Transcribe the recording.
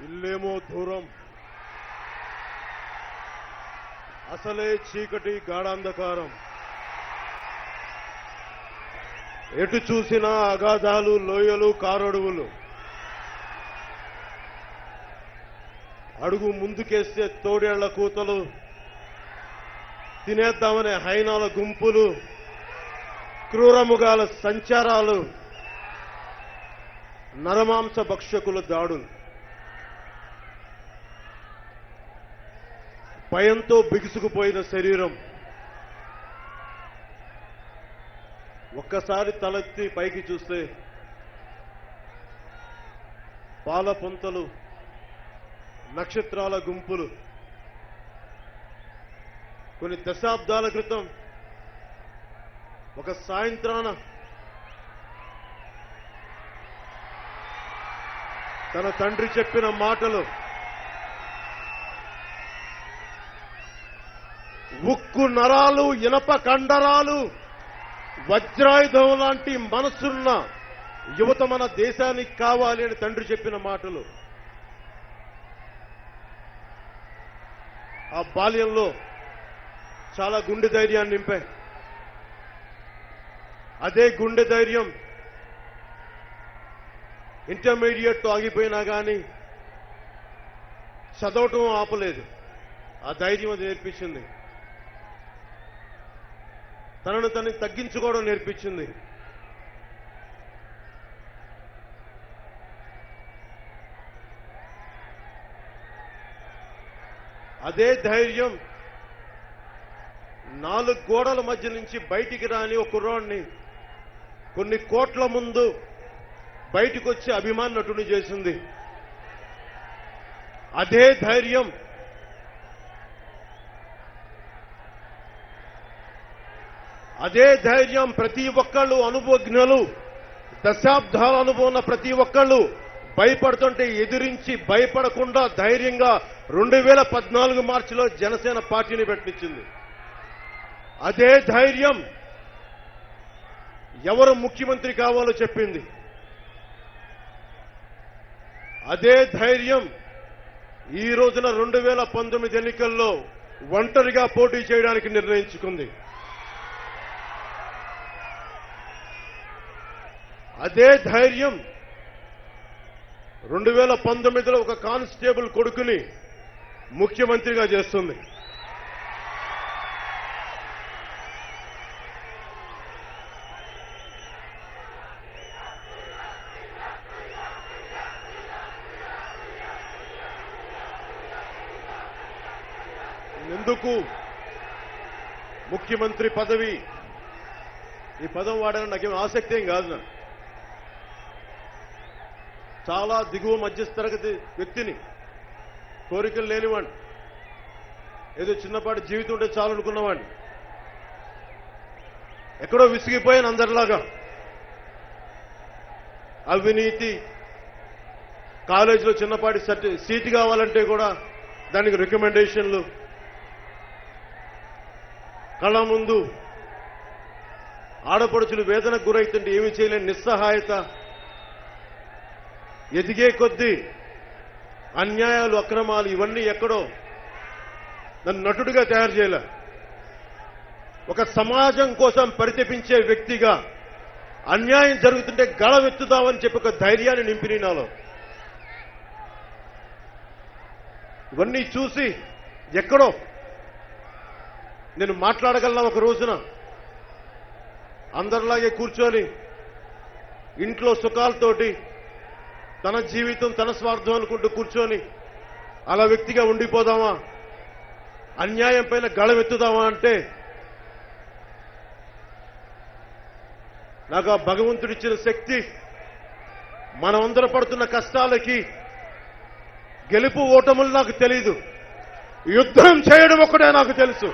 ఇల్లేమో దూరం, అసలే చీకటి గాఢాంధకారం. ఎటు చూసినా అగాధాలు, లోయలు, కారడువులు. అడుగు ముందుకేస్తే తోడేళ్ల కూతలు, తినేద్దామనే హైనాల గుంపులు, క్రూరముగాల సంచారాలు, నరమాంస భక్షకుల దాడులు. భయంతో బిగుసుకుపోయిన శరీరం ఒక్కసారి తలెత్తి పైకి చూస్తే పాల పొంతలు, నక్షత్రాల గుంపులు. కొన్ని దశాబ్దాల క్రితం ఒక సాయంత్రాన తన తండ్రి చెప్పిన మాటలు ఉక్కు నరాలు, ఇనప కండరాలు, వజ్రాయుధం లాంటి మనసున్న యువత మన దేశానికి కావాలి అని తండ్రి చెప్పిన మాటలు ఆ బాల్యంలో చాలా గుండె ధైర్యాన్ని నింపాయి. అదే గుండె ధైర్యం ఇంటర్మీడియట్ ఆగిపోయినా కానీ చదవటం ఆపలేదు. ఆ ధైర్యం అది నేర్పించింది. తనను తగ్గించుకోవడం నేర్పించింది. అదే ధైర్యం 4 గోడల మధ్య నుంచి బయటికి రాని ఒక కుర్రాడిని కొన్ని కోట్ల ముందు బయటికి వచ్చి అభిమాన నటుని చేసింది. అదే ధైర్యం ప్రతి ఒక్కళ్ళు అనుభవజ్ఞులు, దశాబ్దాల అనుభవం ఉన్న ప్రతి ఒక్కళ్ళు భయపడుతుంటే ఎదిరించి భయపడకుండా ధైర్యంగా 2014 మార్చిలో జనసేన పార్టీని పెట్టించింది. అదే ధైర్యం ఎవరు ముఖ్యమంత్రి కావాలో చెప్పింది. అదే ధైర్యం ఈ రోజున 2019 ఎన్నికల్లో ఒంటరిగా పోటీ చేయడానికి నిర్ణయించుకుంది. అదే ధైర్యం 2019లో ఒక కానిస్టేబుల్ కొడుకుని ముఖ్యమంత్రిగా చేస్తుంది. ఎందుకు ముఖ్యమంత్రి పదవి, ఈ పదం వాడని నాకేం ఆసక్తి ఏం కాదు. చాలా దిగువ మధ్యతరగతి వ్యక్తిని, కోరికలు లేనివాడిని, ఏదో చిన్నపాటి జీవితం ఉంటే చాలు అనుకున్నవాడిని. ఎక్కడో విసిగిపోయాను అందరిలాగా. అవినీతి, కాలేజీలో చిన్నపాటి సీటు కావాలంటే కూడా దానికి రికమెండేషన్లు, కళ్ళ ముందు ఆడపడుచులు వేదనకు గురైతుంటే ఏమీ చేయలేని నిస్సహాయత, ఎదిగే కొద్దీ అన్యాయాలు, అక్రమాలు, ఇవన్నీ ఎక్కడో నన్ను నటుడిగా తయారు చేయలే. ఒక సమాజం కోసం పరితపించే వ్యక్తిగా అన్యాయం జరుగుతుంటే గళమెత్తుదామని చెప్పి ఒక ధైర్యాన్ని నింపిని నాలో. ఇవన్నీ చూసి ఎక్కడో నేను మాట్లాడగలనా ఒక రోజున. అందరిలాగే కూర్చొని ఇంట్లో సుఖాలతోటి తన జీవితం తన స్వార్థం అనుకుంటూ కూర్చొని అలా వ్యక్తిగా ఉండిపోదామా, అన్యాయం పైన గళమెత్తుదామా అంటే నాకు ఆ భగవంతుడిచ్చిన శక్తి, మనమందరం పడుతున్న కష్టాలకి గెలుపు ఓటములు నాకు తెలీదు, యుద్ధం చేయడం ఒక్కటే నాకు తెలుసు.